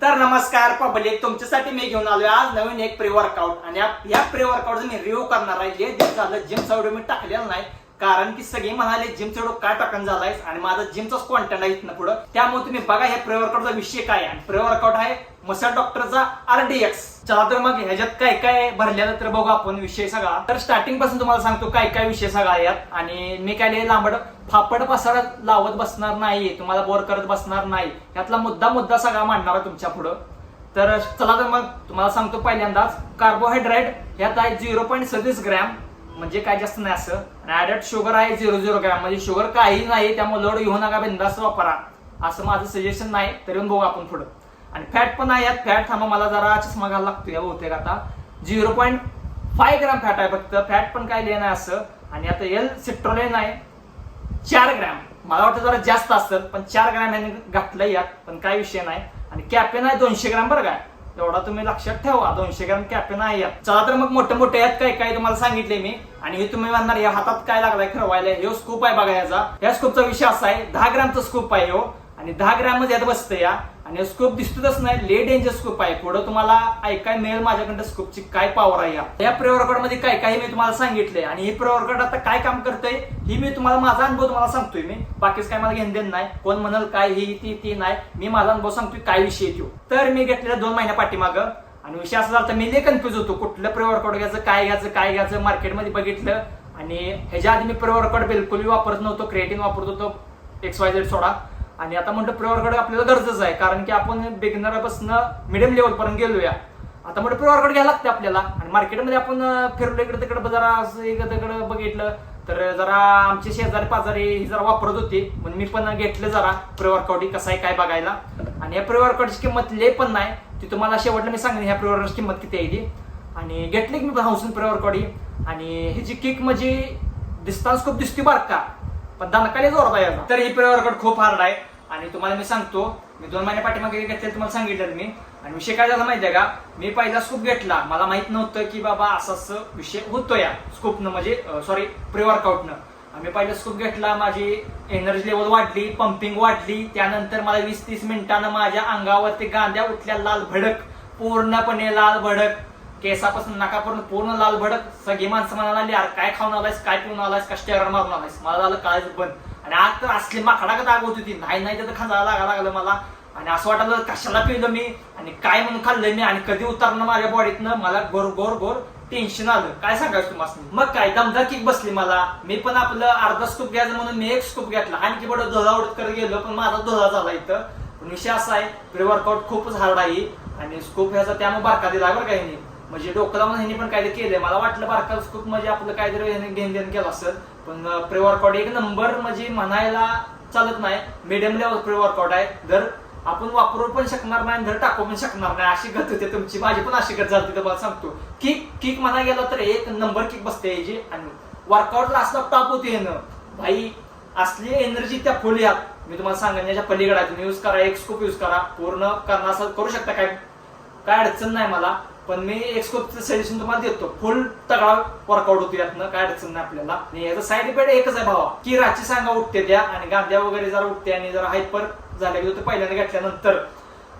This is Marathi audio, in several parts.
तर नमस्कार पब्लिक, तुमच्यासाठी मी घेऊन आलोय आज नवीन एक प्री वर्कआउट. आणि या प्री वर्कआउटचा मी रिव्ह्यू करणार आहे. जे दिवस झालं जिमचा व्हिडिओ मी टाकलेला नाही, कारण की सगळे म्हणाले जिमचा व्हिडिओ काय टाकून झालाय, आणि माझा जिमचाच कॉन्टेंट आहे इथनं पुढं. त्यामुळे तुम्ही बघा हे प्री वर्कआउटचा विषय काय आहे. प्री वर्कआउट आहे मसल डॉक्टरचा RDX. चला तर मग ह्याच्यात काय काय भरलेलं तर बघू आपण विषय सगळा. तर स्टार्टिंग पासून तुम्हाला सांगतो काय काय विषय सगळा यात. आणि मी काय लांबड फापड पसारा लावत बसणार नाही, तुम्हाला बोर करत बसणार नाही. यातला मुद्दा सगळा मांडणार आहे तुमच्या पुढं. तर चला तर मग तुम्हाला सांगतो पहिल्यांदाच कार्बोहायड्रेट यात आहे 0.27 ग्रॅम, म्हणजे काय जास्त नाही असं. आणि ऍडेड शुगर आहे 0.0 ग्रॅम, म्हणजे शुगर काही नाही. त्यामुळे लोड घेऊ नका, बिंदास वापरा असं माझं सजेशन नाही. तरी बघू आपण पुढं. आणि फॅट पण आहे यात. फॅट थांबा, मला जरा चष्मा घालायला लागतो या बहुतेक. आता 0.5 ग्रॅम फॅट आहे फक्त. फॅट पण काय लिहिलं नाही असं. आणि आता L-सिट्रोलिन आहे 4 ग्रॅम. मला वाटतं जरा जास्त असतं, पण 4 ग्रॅम याने घातलं यात, पण काय विषय नाही. आणि कॅफेन आहे 200 ग्रॅम बरं काय, एवढा तुम्ही लक्षात ठेवा. 200 ग्रॅम कॅफेन आहे यात. चला तर मग मोठे यात काय काय तुम्हाला सांगितले मी. आणि हे तुम्ही म्हणणार या हातात काय लागलाय ठरवायला. हे स्कूप आहे बघा याचा. या स्कूपचा विषय असा आहे 10 ग्रॅमचा स्कूप आहे हो. आणि 10 ग्रॅम मध्ये यात बसतं या. आणि स्कूप दिसतच नाही, ले डेंजर स्कूप आहे. पुढे तुम्हाला ऐकाय मिळेल माझ्याकडे स्कूपची काय पॉवर आहे. या प्री वर्कआउट मध्ये काय काय मी तुम्हाला सांगितलंय. आणि ही प्री वर्कआउट आता काय काम करतंय ही मी तुम्हाला माझा अनुभव तुम्हाला सांगतोय. मी बाकीच काय मला घेणं देणं नाही. कोण म्हणाल काय ही ती नाही, मी माझा अनुभव सांगतोय काय विषय तो. तर मी घेतलेला 2 महिन्या पाठीमागं. आणि विषय असा झाला मी लय कन्फ्युज होतो, कुठलं प्री वर्कआउट घ्यायचं, काय घ्यायचं. मार्केटमध्ये बघितलं. आणि ह्याच्या आधी मी प्री वर्कआउट बिलकुल वापरत नव्हतो. क्रिएटिन वापरत होतो, XYZ सोडा. आणि आता म्हणतो प्री वर्कआउट आपल्याला गरजेचं आहे, कारण की आपण बिगिनरपासून मिडियम लेवल पर्यंत गेलोया. आता म्हणतो प्री वर्कआउट घ्यायला लागते आपल्याला. आणि मार्केटमध्ये आपण फिरलो इकडे तिकडे, जरा असं इकडे बघितलं तर जरा आमचे शेजारी पाजारी जरा वापरत होते, म्हणून मी पण घेतलं जरा प्री वर्कआउट कसं आहे काय बघायला. आणि या प्री वर्कआउटची किंमत लय पण नाही, ती तुम्हाला शेवटला मी सांगेन ह्या प्री वर्कआउटची किंमत किती आहे ती. आणि घेतली की मी हाऊसून प्री वर्कआउट. आणि ह्याची किक म्हणजे डिस्टन्स खूप दिसते बरं का, पण दणकाले जोरात आहे याचा. तर ही प्री वर्कआउट खूप हार्ड आहे. आणि तुम्हाला मी सांगतो, मी 2 महिन्या पाठीमागे घेतले तुम्हाला सांगितलं मी. आणि विषय काय झाला माहितीये का, मी पहिला स्कूप घेतला, मला माहित नव्हतं की बाबा असं विषय होतो या स्कूपनं, म्हणजे सॉरी प्री वर्कआउटनं. आम्ही पहिला स्कूप घेतला, माझी एनर्जी लेवल वाढली, पंपिंग वाढली. त्यानंतर मला 20-30 मिनिटांना माझ्या अंगावरती गांद्या उठल्या लाल भडक, पूर्णपणे लाल भडक, केसापासून नाकापर्यंत पूर्ण लाल भडक. सगळी माणसं म्हणाला यार काय खाऊन आलायस, काय पिऊन आलायस, का स्टेरॉइड मारून आलायस. मला झालं काय बंद. आणि आज तर असली माकडागत आग होती ती, नाही तर खांदा लागलं मला. आणि असं वाटलं कशाला पिलं मी आणि काय म्हणून खाल्लंय मी आणि कधी उतरणार माझ्या बॉडीतनं. मला गोर टेन्शन आलं, काय सांगायचं तुम्हाला. मग काय दमदार किक बसली मला. मी पण आपलं अर्धा स्कूप घ्यायचं म्हणून मी 1 स्कूप घेतला. आणखी बडं धोधा उडत करत गेलो, पण माझा धोधा झाला इथं. पण विषय असा आहे प्री वर्कआउट खूपच हार्ड आहे. आणि स्कूप ह्याचा त्यामुळे बारका दिला बरं काही नाही, म्हणजे डोकं लावून ह्यांनी पण काहीतरी केलंय. मला वाटलं बारका स्कूप म्हणजे आपलं काहीतरी घेण देण केलं असेल. पण प्री वर्कआउट एक नंबर म्हणजे म्हणायला चालत नाही. मीडियम लेवल प्री वर्कआउट आहे. जर आपण वापरू पण शकणार नाही, धर टाकू पण शकणार नाही, अशी गत होते तुमची. माझी पण अशी गत झाली तुम्हाला सांगतो. किक म्हणा गेला तर एक नंबर किक बसते याची. आणि वर्कआउट असला टॉप होते ना भाई, असली एनर्जी त्या फुल यात. मी तुम्हाला सांगण्याच्या पलीकडे तुम्ही यूज करा, 1 स्कूप यूज करा. पूर्ण करणार असं करू शकता, काय अडचण नाही मला. पण मी 1 स्कूपचं सजेशन तुम्हाला देतो. फुल तगडा वर्कआउट होतो यातनं, काय अडचण नाही आपल्याला. आणि याचा साईड इफेक्ट एकच आहे भावा, की रातची सांगा उठते त्या आणि गांद्या वगैरे जरा उठते आणि जरा हायपर झाले होते पहिल्यांदा घेतल्यानंतर.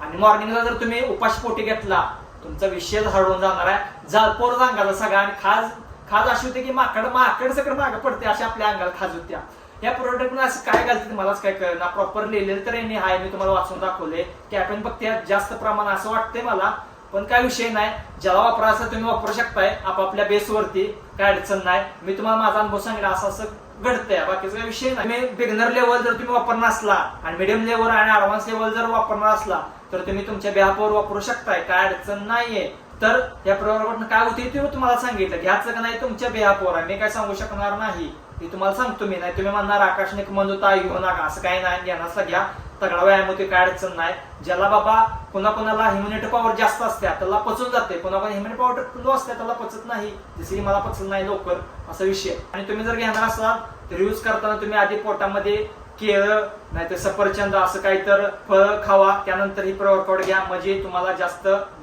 आणि मॉर्निंगला जर तुम्ही उपाशी पोटी घेतला, तुमचा विषय हरवून जाणार आहे. जाळपोर अंगाला सगळा. आणि खाज अशी होते की माकड सगळं मागं पडते, अशा आपल्या अंगाला खाज होत्या. या प्रोडक्ट मध्ये असं काय घालते मलाच काय कळना. प्रॉपर लिहिलेलं तर यांनी हाय, मी तुम्हाला वाचून दाखवले. कॅफेन फक्त जास्त प्रमाण असं वाटतंय मला, पण काय विषय नाही. ज्याला वापरायचं तुम्ही वापरू शकताय आपापल्या बेसवरती, काय अडचण नाही. मी तुम्हाला माझा अनुभव सांगितला असं घडतंय, बाकीचा काही विषय नाही. तुम्ही बिगिनर लेवल जर तुम्ही वापरणार असला आणि मिडियम लेवल आणि ऍडव्हान्स लेवल जर वापरणार असला तर तुम्ही तुमच्या बेहापावर वापरू शकताय, काय अडचण नाहीये. तर या प्रयोगाकडनं काय होते ते तुम्हाला सांगितलं. घ्यायचं का नाही तुमच्या बेहापावर आहे, मी काय सांगू शकणार नाही, ते तुम्हाला सांगतो मी. नाही तुम्ही म्हणणार आकाशने म्हणतो घेऊ नका, असं काही नाही. घेण्याचा घ्या, तगडा व्यायाम होते, काय अडचण नाही. ज्याला बाबा कोणाला ह्युमॅनिटी पॉवर जास्त असते त्याला पचून जाते, कोणाला ह्युमॅनिटी पॉवर लो असते त्याला पचत नाही. जशी मला पचत नाही लवकर, असा विषय. आणि तुम्ही जर घेणार असाल तर यूज करताना तुम्ही आधी पोटामध्ये केळं नाहीतर सफरचंद असं काही तर फळ खावा, त्यानंतर ही प्री वर्कआउट घ्या. म्हणजे तुम्हाला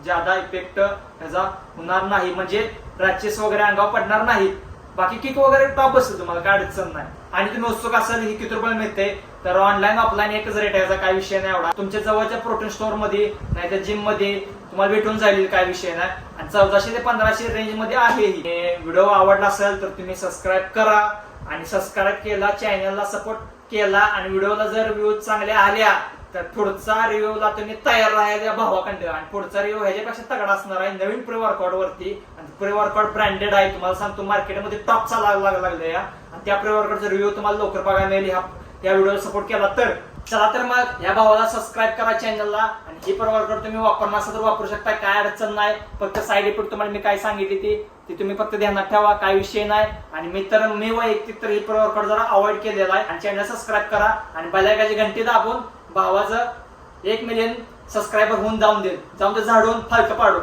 जादा इफेक्ट त्याचा होणार नाही, म्हणजे रॅचेस वगैरे अंगावर पडणार नाहीत. बाकी किक वगैरे टॉप बसतो तुम्हाला, काय अडचण नाही. आणि तुम्ही उत्सुक असाल ही किती रुपयाला मिळते, तर ऑनलाईन ऑफलाईन एकच रेट आहे, काय विषय नाही एवढा. तुमच्या जवळच्या प्रोटीन स्टोअर मध्ये नाही तर जिम मध्ये तुम्हाला भेटून जाईल, काय विषय नाही. आणि 1400 ते 1500 रेंज मध्ये आहे. व्हिडिओ आवडला असेल तर तुम्ही सबस्क्राईब करा, आणि सबस्क्राईब केला, चॅनलला सपोर्ट केला, आणि व्हिडिओला जर व्ह्यूज चांगल्या आल्या तर पुढचा रिव्ह्यूला तुम्ही तयार राहायला भावाकडे. आणि पुढचा रिव्ह्यू ह्याच्यापेक्षा तगडा असणार आहे नवीन प्री वर्कआउट वरती. आणि प्री वर्कआउट ब्रँडेड आहे, तुम्हाला सांगतो मार्केटमध्ये टॉपचा लागला या. आणि त्या प्री वर्कआउटचा रिव्ह्यू तुम्हाला लवकर बघायला मिळेल या व्हिडिओला सपोर्ट केला तर. चला तर मग या भावाला सबस्क्राईब करा चॅनलला. आणि ही प्री वर्कआउट तुम्ही वापरणार असेल तर वापरू शकता, काय अडचण नाही. फक्त साईड इफेक्ट तुम्हाला मी काय सांगितली ती तुम्ही फक्त ध्यानात ठेवा, काय विषय नाही. आणि मी वैयक्तिक तर ही प्री वर्कआउट जरा अवॉइड केलेला आहे. आणि चॅनल सबस्क्राईब करा आणि बेल आयकॉनची घंटी दाबून भावाचं 1 मिलियन सबस्क्रायबर होऊन जाऊन दे झाडून फालकं पाडून.